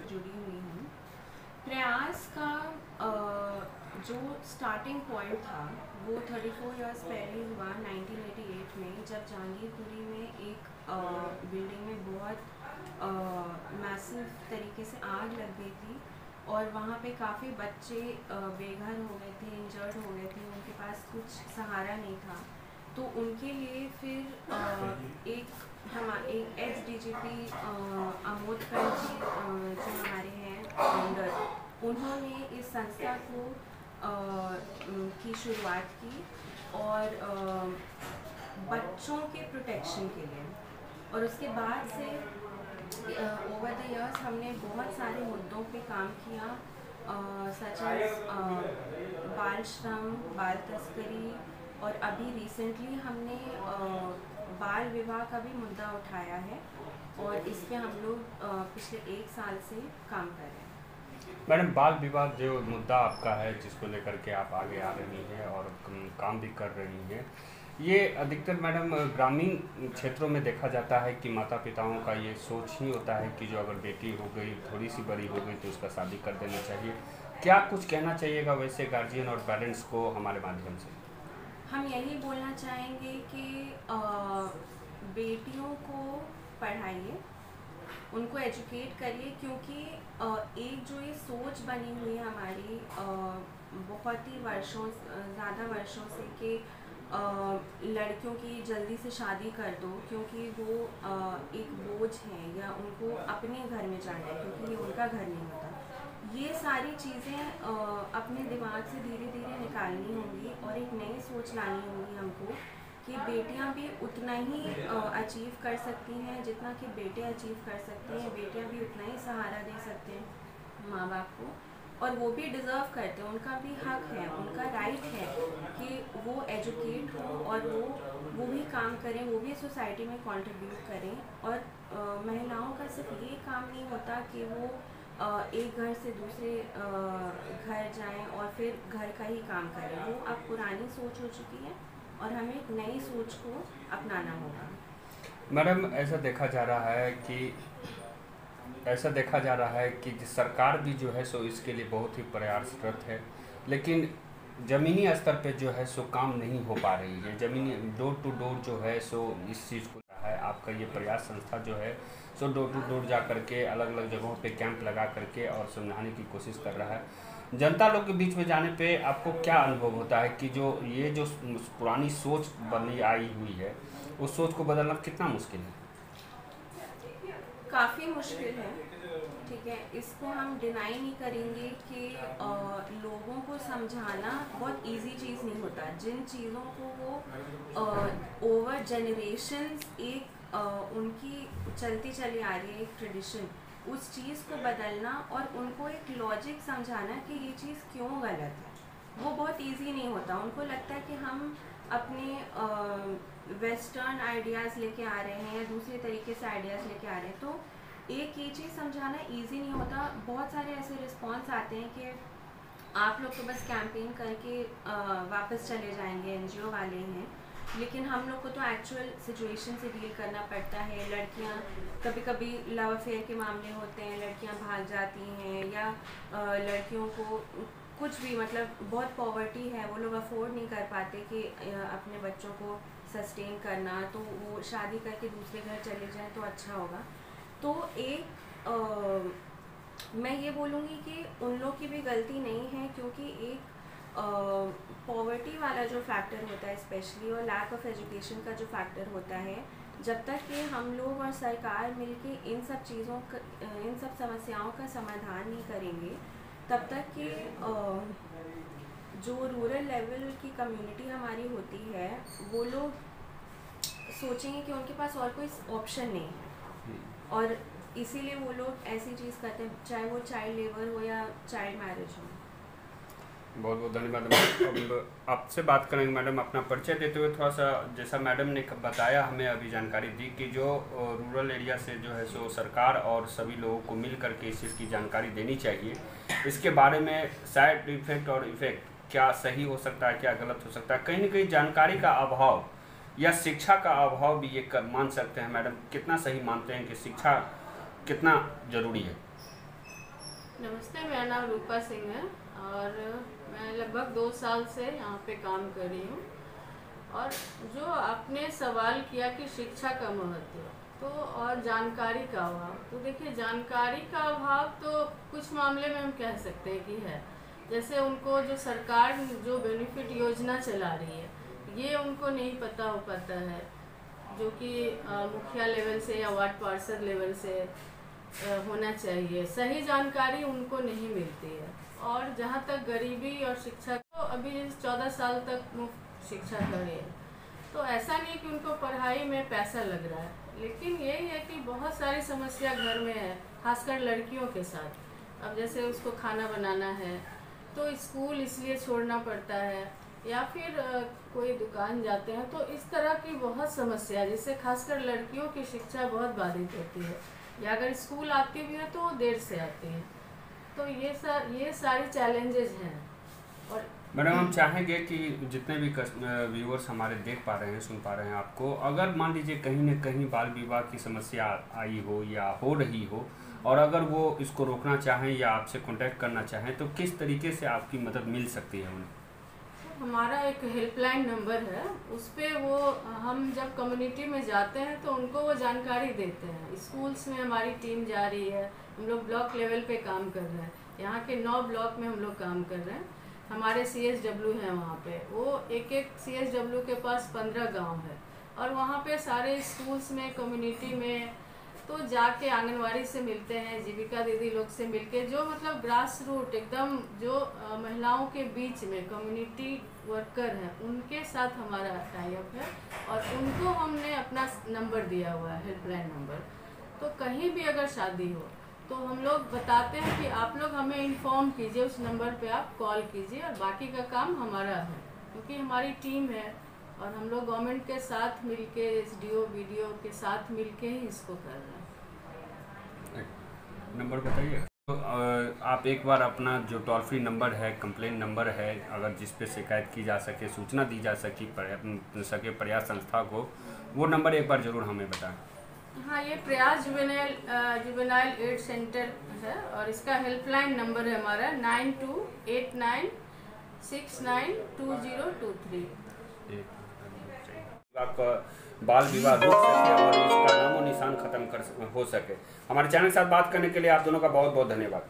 जुड़ी हुई हूँ। प्रयास का जो स्टार्टिंग पॉइंट था वो 34 इयर्स पहले हुआ 1988 में, जब जहांगीरपुरी में एक बिल्डिंग में बहुत मैसिव तरीके से आग लग गई थी और वहाँ पे काफ़ी बच्चे बेघर हो गए थे, इंजर्ड हो गए थे, उनके पास कुछ सहारा नहीं था। तो उनके लिए फिर एक एक्स डीजीपी अमोदकर जी जो हमारे हैं फाउंडर, उन्होंने इस संस्था को की शुरुआत की और बच्चों के प्रोटेक्शन के लिए। और उसके बाद से ओवर द इयर्स हमने बहुत सारे मुद्दों पे काम किया, सच एज बाल श्रम, बाल तस्करी, और अभी रिसेंटली हमने बाल विवाह का भी मुद्दा उठाया है और इस पे हम लोग पिछले 1 साल से काम कर रहे हैं। मैडम, बाल विवाह जो मुद्दा आपका है, जिसको लेकर के आप आगे आ रही हैं और काम भी कर रही हैं, ये अधिकतर मैडम ग्रामीण क्षेत्रों में देखा जाता है कि माता पिताओं का ये सोच ही होता है कि जो अगर बेटी हो गई, थोड़ी सी बड़ी हो गई, तो उसका शादी कर देना चाहिए। क्या कुछ कहना चाहिएगा वैसे गार्जियन और पेरेंट्स को हमारे माध्यम से? हम यही बोलना चाहेंगे कि बेटियों को पढ़ाइए, उनको एजुकेट करिए, क्योंकि एक जो ये सोच बनी हुई है हमारी बहुत ही ज़्यादा वर्षों से कि लड़कियों की जल्दी से शादी कर दो क्योंकि वो एक बोझ है या उनको अपने घर में जाना है क्योंकि ये उनका घर नहीं होता। ये सारी चीज़ें अपने दिमाग से धीरे धीरे निकालनी होंगी और एक नई सोच लानी होगी हमको कि बेटियां भी उतना ही अचीव कर सकती हैं जितना कि बेटे अचीव कर सकते हैं। बेटियां भी उतना ही सहारा दे सकते हैं माँ बाप को और वो भी डिज़र्व करते हैं, उनका भी हक है, उनका राइट है कि वो एजुकेट हो और वो भी काम करें, वो भी सोसाइटी में कंट्रीब्यूट करें। और महिलाओं का सिर्फ ये काम नहीं होता कि वो एक घर से दूसरे घर जाएं और फिर घर का ही काम करें। वो अब पुरानी सोच हो चुकी है और हमें एक नई सोच को अपनाना होगा। मैडम, ऐसा देखा जा रहा है कि सरकार भी जो है सो इसके लिए बहुत ही प्रयासरत है, लेकिन ज़मीनी स्तर पे जो है सो काम नहीं हो पा रही है। ज़मीनी डोर टू डोर जो है सो इस चीज़ को है आपका ये प्रयास संस्था जो है सो डोर टू डोर जा करके अलग अलग जगहों पे कैंप लगा करके और समझाने की कोशिश कर रहा है। जनता लोग के बीच में जाने पे आपको क्या अनुभव होता है कि जो पुरानी सोच बनी आई हुई है, उस सोच को बदलना कितना मुश्किल है? काफ़ी मुश्किल है, ठीक है। इसको हम डिनाई नहीं करेंगे कि लोगों को समझाना बहुत इजी चीज़ नहीं होता। जिन चीज़ों को वो ओवर जनरेशन्स उनकी चलती चली आ रही है एक ट्रेडिशन, उस चीज़ को बदलना और उनको एक लॉजिक समझाना कि ये चीज़ क्यों गलत है, वो बहुत इजी नहीं होता। उनको लगता है कि हम अपने वेस्टर्न आइडियाज़ लेके आ रहे हैं या दूसरे तरीके से आइडियाज़ लेके आ रहे हैं। तो एक ये चीज़ समझाना इजी नहीं होता। बहुत सारे ऐसे रिस्पॉन्स आते हैं कि आप लोग तो बस कैंपेन करके वापस चले जाएंगे, एनजीओ वाले हैं, लेकिन हम लोग को तो एक्चुअल सिचुएशन से डील करना पड़ता है। लड़कियां कभी कभी लव अफेयर के मामले होते हैं, लड़कियां भाग जाती हैं या लड़कियों को कुछ भी मतलब बहुत पॉवर्टी है, वो लोग अफोर्ड नहीं कर पाते कि अपने बच्चों को सस्टेन करना, तो वो शादी करके दूसरे घर चले जाएं तो अच्छा होगा। तो मैं ये बोलूँगी कि उन लोग की भी गलती नहीं है, क्योंकि एक पॉवर्टी वाला जो फैक्टर होता है स्पेशली, और लैक ऑफ एजुकेशन का जो फैक्टर होता है, जब तक कि हम लोग और सरकार मिलके इन सब समस्याओं का समाधान नहीं करेंगे, तब तक कि जो रूरल लेवल की कम्युनिटी हमारी होती है वो लोग सोचेंगे कि उनके पास और कोई ऑप्शन नहीं है, और इसीलिए वो लोग ऐसी चीज़ करते हैं, चाहे वो चाइल्ड लेबर हो या चाइल्ड मैरिज हो। बहुत बहुत धन्यवाद मैडम। अब आपसे बात करेंगे मैडम, अपना परिचय देते हुए थोड़ा सा, जैसा मैडम ने बताया हमें अभी जानकारी दी कि जो रूरल एरिया से जो है सो सरकार और सभी लोगों को मिल करके इस चीज़ की जानकारी देनी चाहिए। इसके बारे में साइड इफेक्ट और इफेक्ट क्या सही हो सकता है, क्या गलत हो सकता है, कहीं न कहीं जानकारी का अभाव या शिक्षा का अभाव भी ये मान सकते हैं मैडम। कितना सही मानते हैं कि शिक्षा कितना ज़रूरी है? नमस्ते, मेरा नाम रूपा सिंह है और मैं लगभग 2 साल से यहाँ पे काम कर रही हूँ। और जो आपने सवाल किया कि शिक्षा का महत्व तो और जानकारी का अभाव, तो देखिए जानकारी का अभाव तो कुछ मामले में हम कह सकते हैं कि है। जैसे उनको जो सरकार जो बेनिफिट योजना चला रही है ये उनको नहीं पता हो पाता है, जो कि मुखिया लेवल से या वार्ड पार्षद लेवल से होना चाहिए। सही जानकारी उनको नहीं मिलती है। और जहाँ तक गरीबी और शिक्षा, तो अभी 14 साल तक मुफ्त शिक्षा कर रहे हैं, तो ऐसा नहीं कि उनको पढ़ाई में पैसा लग रहा है, लेकिन यही है कि बहुत सारी समस्या घर में है, खासकर लड़कियों के साथ। अब जैसे उसको खाना बनाना है तो स्कूल इसलिए छोड़ना पड़ता है, या फिर कोई दुकान जाते हैं, तो इस तरह की बहुत समस्या है जिससे खासकर लड़कियों की शिक्षा बहुत बाधित होती है, या अगर स्कूल आती भी है तो वो देर से आती हैं। तो ये सारी चैलेंजेस हैं। और मैडम हम चाहेंगे कि जितने भी व्यूअर्स हमारे देख पा रहे हैं, सुन पा रहे हैं आपको, अगर मान लीजिए कहीं न कहीं बाल विवाह की समस्या आई हो या हो रही हो, और अगर वो इसको रोकना चाहें या आपसे कांटेक्ट करना चाहें, तो किस तरीके से आपकी मदद मिल सकती है उन्हें? हमारा एक हेल्पलाइन नंबर है, उस पर वो हम जब कम्युनिटी में जाते हैं तो उनको वो जानकारी देते हैं। स्कूल्स में हमारी टीम जा रही है, हम लोग ब्लॉक लेवल पे काम कर रहे हैं। यहाँ के 9 ब्लॉक में हम लोग काम कर रहे हैं। हमारे CSW हैं वहाँ पे, वो एक CSW के पास 15 गांव है, और वहाँ पे सारे स्कूल्स में, कम्युनिटी में तो जाके आंगनवाड़ी से मिलते हैं, जीविका दीदी लोग से मिलके, जो मतलब ग्रास रूट एकदम जो महिलाओं के बीच में कम्युनिटी वर्कर हैं उनके साथ हमारा टाई अप है, और उनको हमने अपना नंबर दिया हुआ है, हेल्पलाइन नंबर। तो कहीं भी अगर शादी हो तो हम लोग बताते हैं कि आप लोग हमें इन्फॉर्म कीजिए, उस नंबर पे आप कॉल कीजिए, और बाकी का काम हमारा है, क्योंकि हमारी टीम है और हम लोग गवर्नमेंट के साथ मिलके, SDO BDO के साथ मिलके ही इसको कर रहे हैं। नंबर बताइए। तो आप एक बार अपना जो टोल फ्री नंबर है, कंप्लेन नंबर है, अगर जिस पे शिकायत की जा सके, सूचना दी जा सके प्रयास संस्था को, वो नंबर एक बार ज़रूर हमें बताएं। हाँ, ये प्रयास जुवेनाइल एड सेंटर है, और इसका हेल्पलाइन नंबर है हमारा 9289692023। आपका बाल विवाह रोक सके और इसका नामो निशान खत्म हो सके। हमारे चैनल के साथ बात करने के लिए आप दोनों का बहुत बहुत धन्यवाद।